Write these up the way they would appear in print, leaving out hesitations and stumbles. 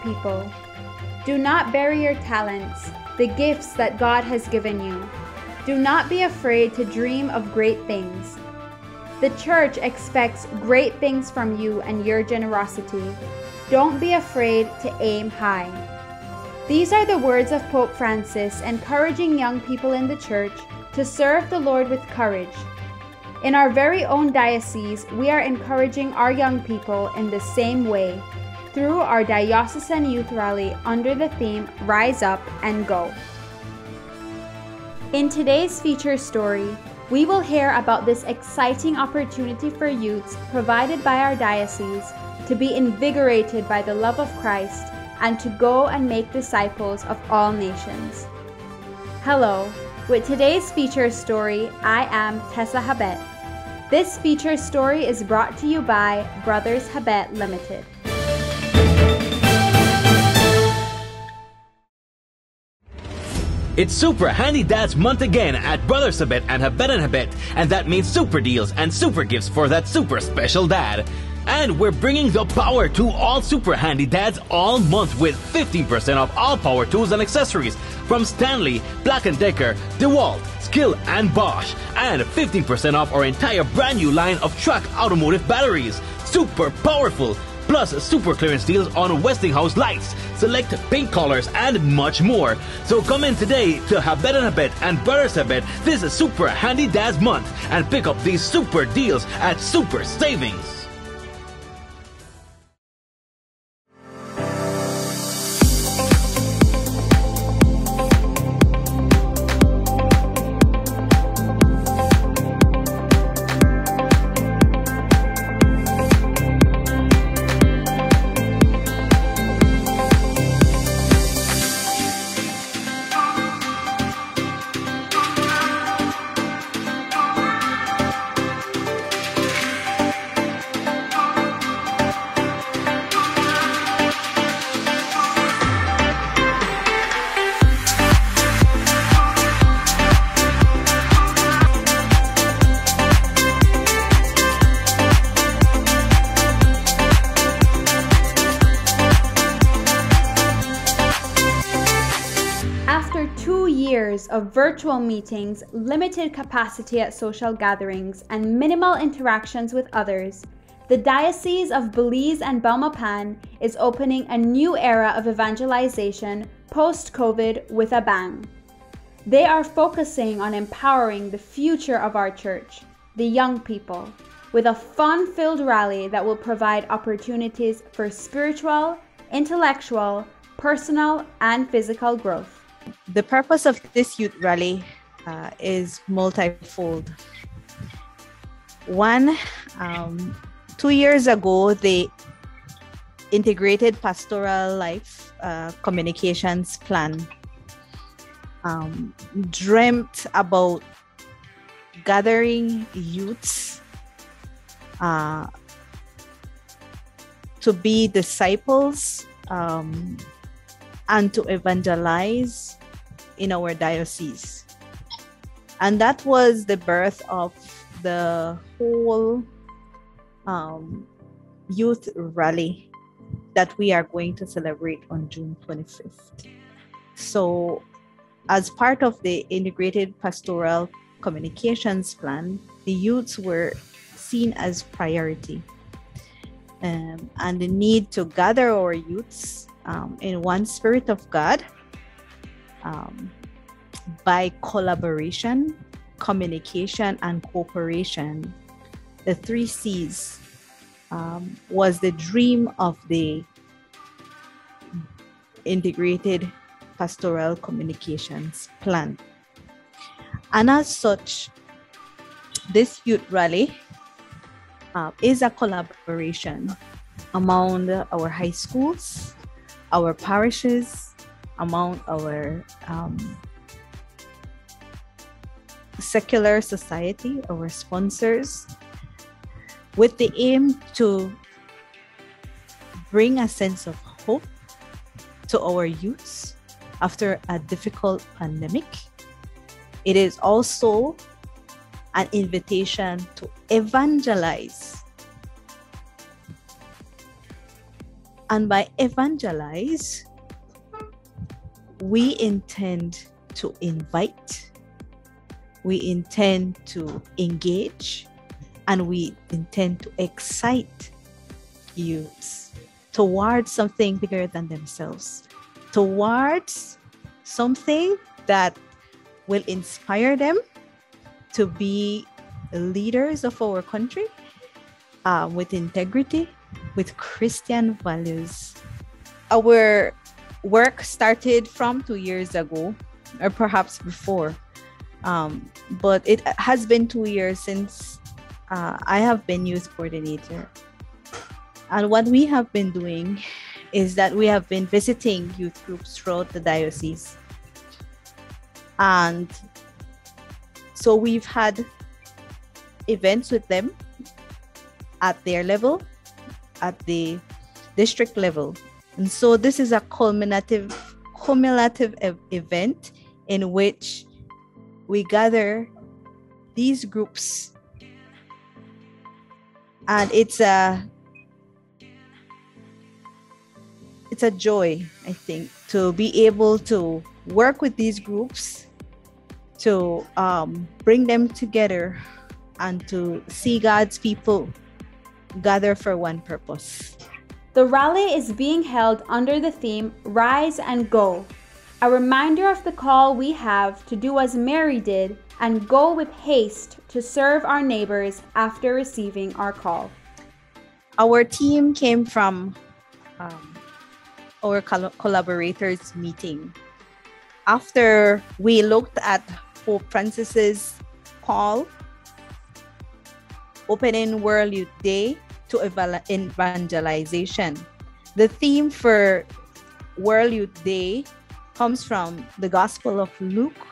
people. Do not bury your talents, the gifts that God has given you. Do not be afraid to dream of great things. The church expects great things from you and your generosity. Don't be afraid to aim high. These are the words of Pope Francis encouraging young people in the church to serve the Lord with courage. In our very own diocese, we are encouraging our young people in the same way through our Diocesan Youth Rally under the theme Rise Up and Go. In today's feature story, we will hear about this exciting opportunity for youths provided by our diocese to be invigorated by the love of Christ and to go and make disciples of all nations. Hello, with today's feature story, I am Tessa Habet. This feature story is brought to you by Brothers Habet Limited. It's Super Handy Dads Month again at Brothers Habet and Habet, and that means super deals and super gifts for that super special dad. And we're bringing the power to all Super Handy Dads all month with 15% off all power tools and accessories from Stanley, Black & Decker, DeWalt, Skill and Bosch, and 15% off our entire brand new line of truck automotive batteries. Super powerful! Plus super clearance deals on Westinghouse lights, select paint colors, and much more. So come in today to Habet and Brothers Habet this Super Handy Dads Month and pick up these super deals at super savings. Of virtual meetings, limited capacity at social gatherings, and minimal interactions with others, the Diocese of Belize and Belmopan is opening a new era of evangelization post-COVID with a bang. They are focusing on empowering the future of our church, the young people, with a fun-filled rally that will provide opportunities for spiritual, intellectual, personal, and physical growth. The purpose of this youth rally is multifold. One, 2 years ago, the Integrated Pastoral Life Communications Plan dreamt about gathering youths to be disciples and to evangelize in our diocese. And that was the birth of the whole youth rally that we are going to celebrate on June 25th. So as part of the Integrated Pastoral Communications Plan, the youths were seen as priority, and the need to gather our youths in one spirit of God, by collaboration, communication, and cooperation. The 3 C's was the dream of the Integrated Pastoral Communications Plan. And as such, this youth rally is a collaboration among our high schools, our parishes, among our secular society, our sponsors, with the aim to bring a sense of hope to our youths after a difficult pandemic. It is also an invitation to evangelize And by evangelize, we intend to invite, we intend to engage, and we intend to excite youths towards something bigger than themselves, towards something that will inspire them to be leaders of our country with integrity, with Christian values. Our work started from 2 years ago, or perhaps before, but it has been 2 years since I have been youth coordinator. And what we have been doing is that we have been visiting youth groups throughout the diocese. And so we've had events with them at their level, at the district level. And so this is a cumulative event in which we gather these groups. And it's a joy, I think, to be able to work with these groups, to bring them together, and to see God's people gather for one purpose. The rally is being held under the theme Rise and Go, a reminder of the call we have to do as Mary did and go with haste to serve our neighbors after receiving our call. Our team came from our collaborators meeting. After we looked at Pope Francis's call, opening World Youth Day to evangelization. The theme for World Youth Day comes from the Gospel of Luke,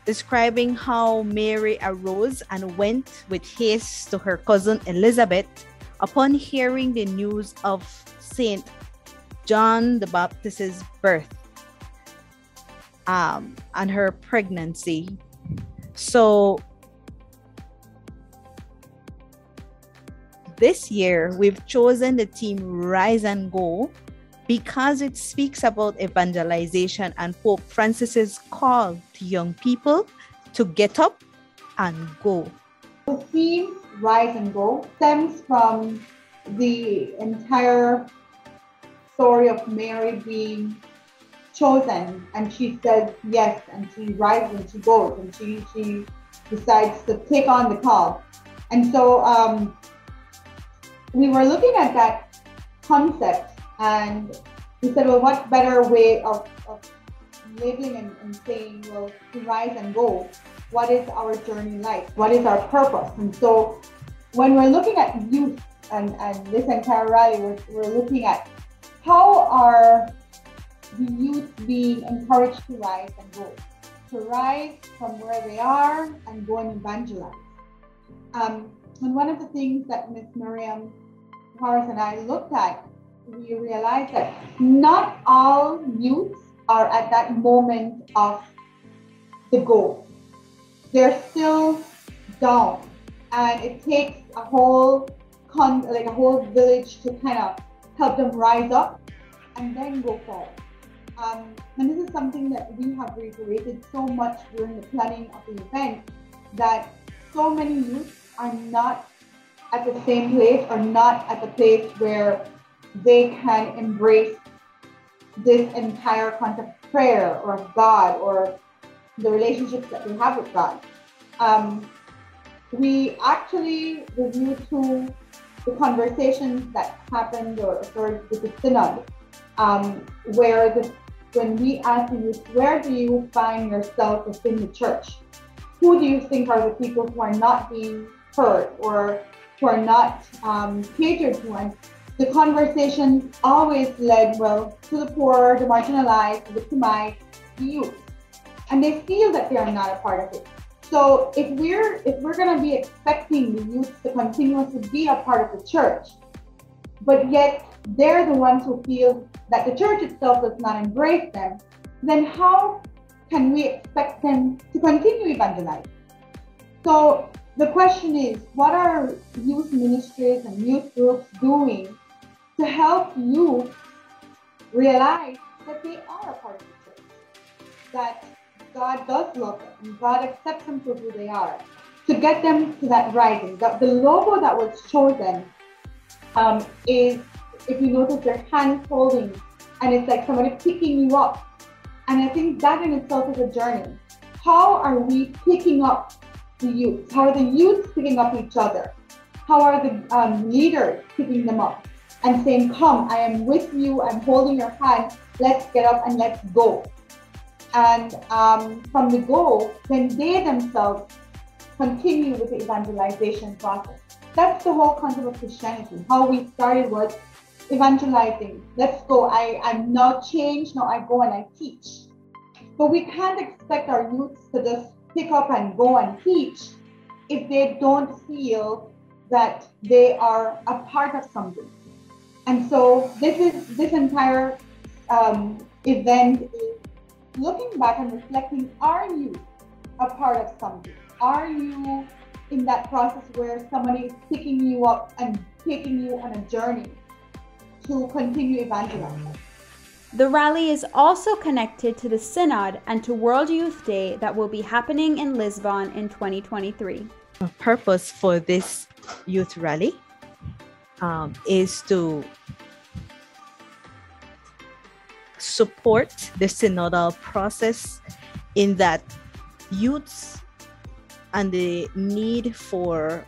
describing how Mary arose and went with haste to her cousin Elizabeth upon hearing the news of Saint John the Baptist's birth and her pregnancy. So this year, we've chosen the theme Rise and Go because it speaks about evangelization and Pope Francis's call to young people to get up and go. The theme Rise and Go stems from the entire story of Mary being chosen, and she says yes, and she rises and she goes, and she decides to take on the call. And so we were looking at that concept, and we said, well, what better way of labeling and saying, well, to rise and go, what is our journey like? What is our purpose? And so when we're looking at youth and this entire rally, we're looking at how are the youth being encouraged to rise and go, to rise from where they are and go and evangelize. And one of the things that Ms. Miriam Horace and I looked at, we realized that not all youths are at that moment of the go. They're still down, and it takes a whole village to kind of help them rise up and then go forward. And this is something that we have reiterated so much during the planning of the event, that so many youths are not at the same place, or not at the place where they can embrace this entire concept of prayer or of God or the relationships that they have with God. We actually reviewed through the conversations that happened or occurred with the synod, where when we asked the youth, where do you find yourself within the church? Who do you think are the people who are not being heard or who are not catered to? And the conversation always led, well, to the poor, the marginalized, the victimized, the youth. And they feel that they are not a part of it. So if we're going to be expecting the youth to continuously be a part of the church, but yet they're the ones who feel that the church itself does not embrace them, then how can we expect them to continue evangelizing? So the question is, what are youth ministries and youth groups doing to help you realize that they are a part of the church, that God does love them and God accepts them for who they are, to get them to that rising. The logo that was chosen is, if you notice, their hands holding, and it's like somebody picking you up. And I think that in itself is a journey. How are we picking up the youth? How are the youth picking up each other? How are the leaders picking them up and saying, come, I am with you, I'm holding your hand, let's get up and let's go. And from the go, then they themselves continue with the evangelization process. That's the whole concept of Christianity. How we started was evangelizing. Let's go. I'm now changed. Now I go and I teach. But we can't expect our youths to just pick up and go and teach if they don't feel that they are a part of something. And so this entire event is looking back and reflecting, are you a part of something? Are you in that process where somebody is picking you up and taking you on a journey to continue evangelizing? The rally is also connected to the Synod and to World Youth Day that will be happening in Lisbon in 2023. The purpose for this youth rally is to support the synodal process, in that youths and the need for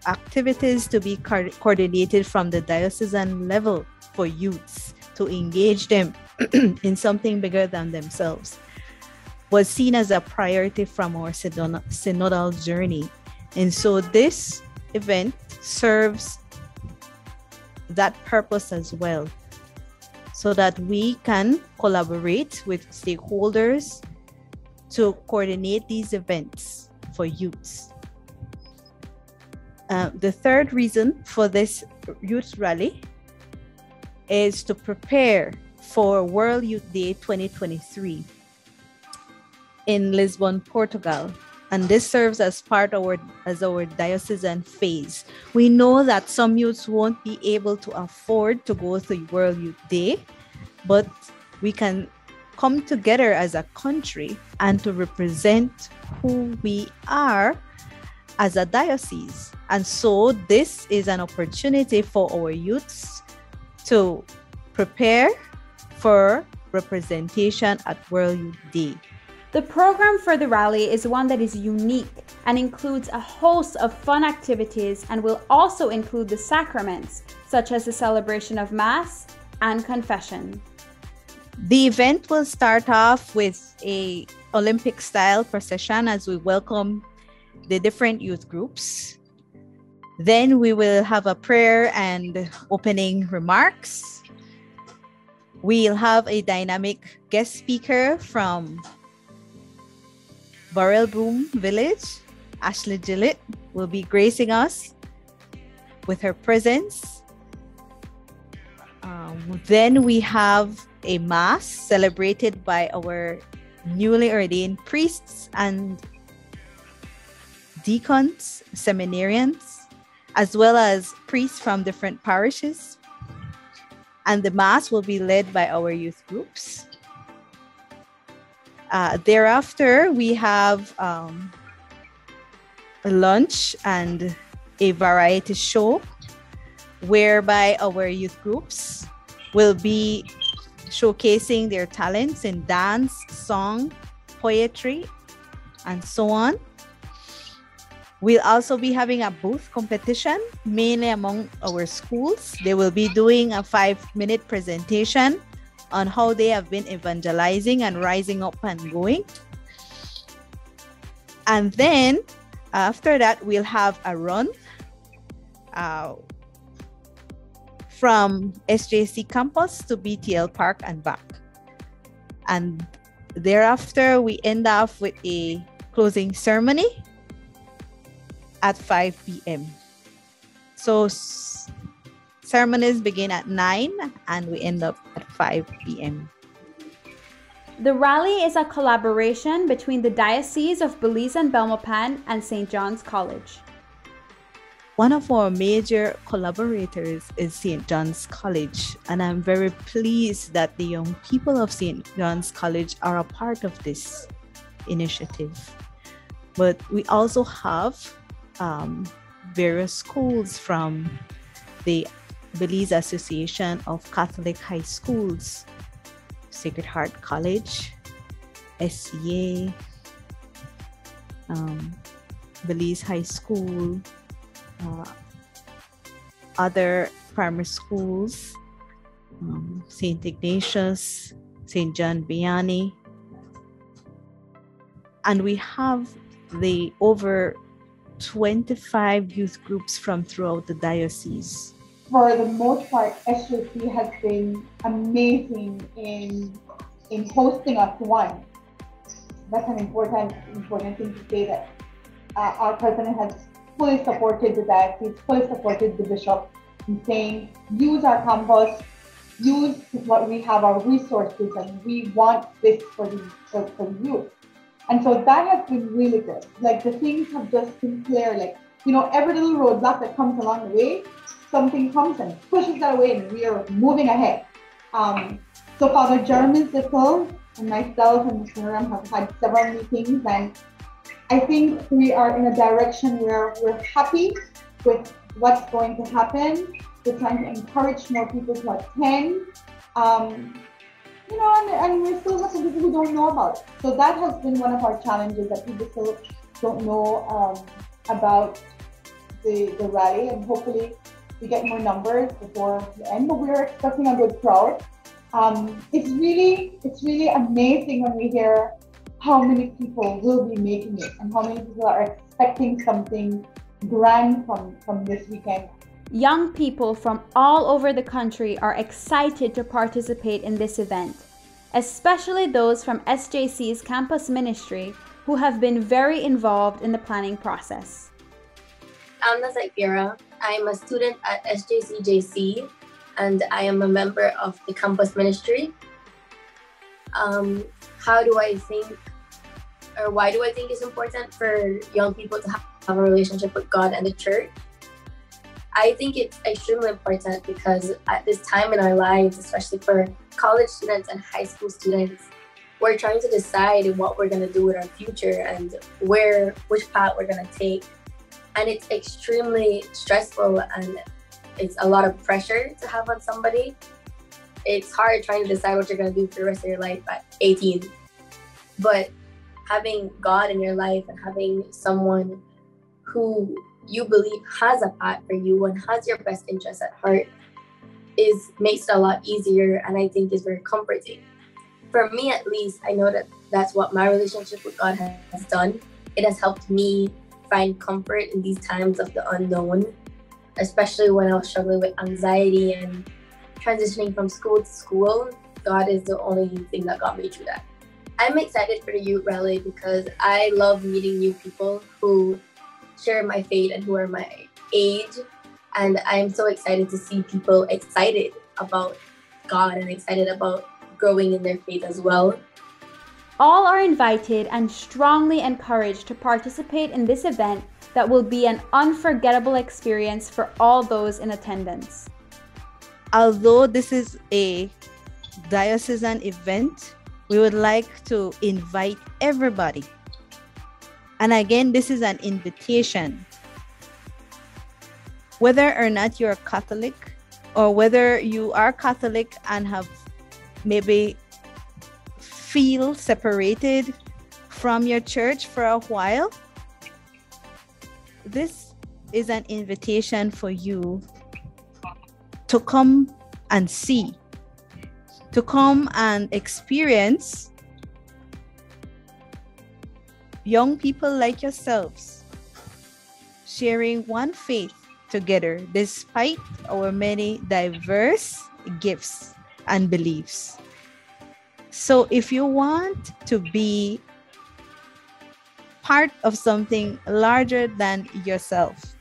activities to be coordinated from the diocesan level for youths to engage them in something bigger than themselves was seen as a priority from our synodal journey. And so this event serves that purpose as well, so that we can collaborate with stakeholders to coordinate these events for youths. The third reason for this youth rally is to prepare for World Youth Day 2023 in Lisbon, Portugal. And this serves as part of our diocesan phase. We know that some youths won't be able to afford to go to World Youth Day, but we can come together as a country and to represent who we are as a diocese. And so this is an opportunity for our youths to prepare for representation at World Youth Day. The program for the rally is one that is unique and includes a host of fun activities, and will also include the sacraments, such as the celebration of Mass and confession. The event will start off with a Olympic-style procession as we welcome the different youth groups. Then we will have a prayer and opening remarks. We'll have a dynamic guest speaker from Burrell Boom Village. Ashley Gillett will be gracing us with her presence. Then we have a mass celebrated by our newly ordained priests and deacons, seminarians, as well as priests from different parishes. And the mass will be led by our youth groups. Thereafter, we have a lunch and a variety show whereby our youth groups will be showcasing their talents in dance, song, poetry, and so on. We'll also be having a booth competition, mainly among our schools. They will be doing a 5-minute presentation on how they have been evangelizing and rising up and going. And then after that, we'll have a run from SJC campus to BTL Park and back. And thereafter, we end off with a closing ceremony at 5 p.m. So ceremonies begin at 9 and we end up at 5 p.m. The rally is a collaboration between the Diocese of Belize and Belmopan and St. John's College. One of our major collaborators is St. John's College, and I'm very pleased that the young people of St. John's College are a part of this initiative. But we also have various schools from the Belize Association of Catholic High Schools, Sacred Heart College, SCA, Belize High School, other primary schools, St. Ignatius, St. John Vianney, and we have the over 25 youth groups from throughout the diocese. For the most part, SJC has been amazing in hosting us. One, that's an important thing to say, that our president has fully supported the diocese, fully supported the bishop in saying, use our campus, use what we have, our resources, and we want this for the youth. And so that has been really good. Like, the things have just been clear. Like, every little roadblock that comes along the way, something comes and pushes that away, and we are moving ahead. So Father Jeremy Zipple and myself and Mr. Miriam have had several meetings, and I think we are in a direction where we're happy with what's going to happen. We're trying to encourage more people to attend. And we still have some people who don't know about it. So that has been one of our challenges, that people still don't know about the rally, and hopefully we get more numbers before the end, but we're expecting a good crowd. It's really amazing when we hear how many people will be making it and how many people are expecting something grand from this weekend. Young people from all over the country are excited to participate in this event, especially those from SJC's campus ministry who have been very involved in the planning process. I'm Nazaira. I'm a student at SJCJC, and I am a member of the campus ministry. How do I think, or why do I think it's important for young people to have a relationship with God and the church? I think it's extremely important because at this time in our lives, especially for college students and high school students, we're trying to decide what we're going to do with our future and which path we're going to take. And it's extremely stressful, and it's a lot of pressure to have on somebody. It's hard trying to decide what you're going to do for the rest of your life at 18. But having God in your life and having someone who you believe has a path for you and has your best interest at heart makes it a lot easier, and I think is very comforting. For me, at least, I know that that's what my relationship with God has done. It has helped me find comfort in these times of the unknown, especially when I was struggling with anxiety and transitioning from school to school. God is the only thing that got me through that. I'm excited for the youth rally because I love meeting new people who share my faith and who are my age. And I'm so excited to see people excited about God and excited about growing in their faith as well. All are invited and strongly encouraged to participate in this event that will be an unforgettable experience for all those in attendance. Although this is a diocesan event, we would like to invite everybody. And again, this is an invitation. Whether or not you're Catholic, or whether you are Catholic and have maybe feel separated from your church for a while, this is an invitation for you to come and see, to come and experience young people like yourselves sharing one faith together despite our many diverse gifts and beliefs. So if you want to be part of something larger than yourself,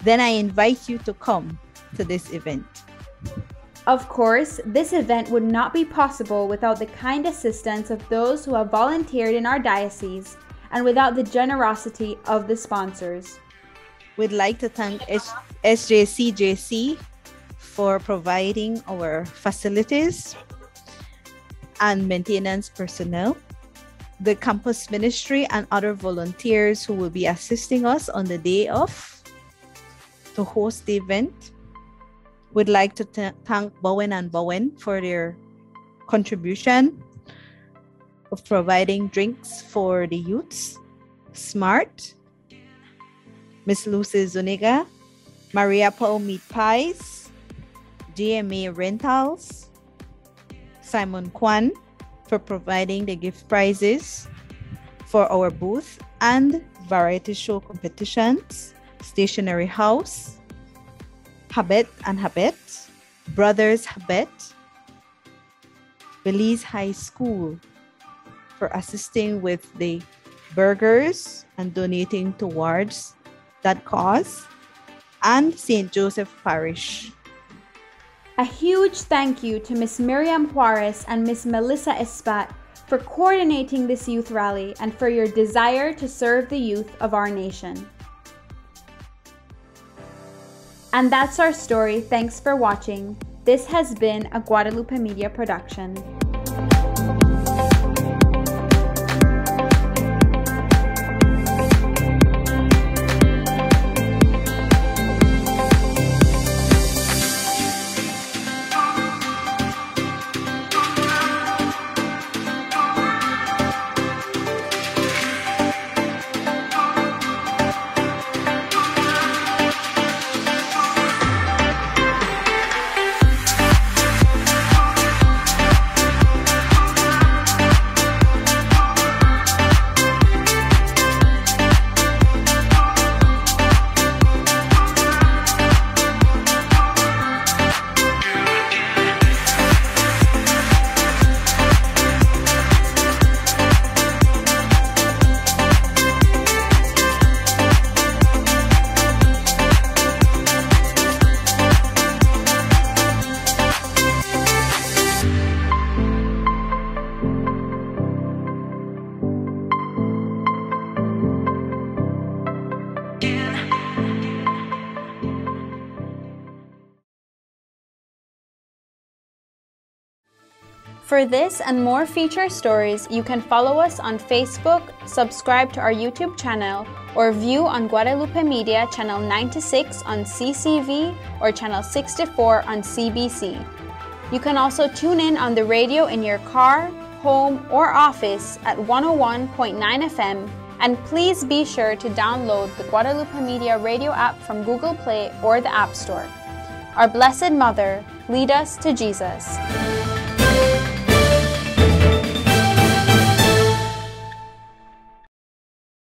then I invite you to come to this event. Of course, this event would not be possible without the kind assistance of those who have volunteered in our diocese and without the generosity of the sponsors. We'd like to thank SJCJC for providing our facilities and maintenance personnel, the campus ministry and other volunteers who will be assisting us on the day of to host the event. We'd like to thank Bowen and Bowen for their contribution of providing drinks for the youths. Smart, Miss Lucy Zuniga, Maria Paul Meat Pies, GMA Rentals, Simon Kwan for providing the gift prizes for our booth and variety show competitions, Stationery House, Habet and Habet, Brothers Habet, Belize High School for assisting with the burgers and donating towards that cause, and St. Joseph Parish. A huge thank you to Miss Miriam Juarez and Miss Melissa Espat for coordinating this youth rally and for your desire to serve the youth of our nation. And that's our story. Thanks for watching. This has been a Guadalupe Media production. For this and more feature stories, you can follow us on Facebook, subscribe to our YouTube channel, or view on Guadalupe Media Channel 96 on CCV or Channel 64 on CBC. You can also tune in on the radio in your car, home, or office at 101.9 FM, and please be sure to download the Guadalupe Media radio app from Google Play or the App Store. Our Blessed Mother, lead us to Jesus.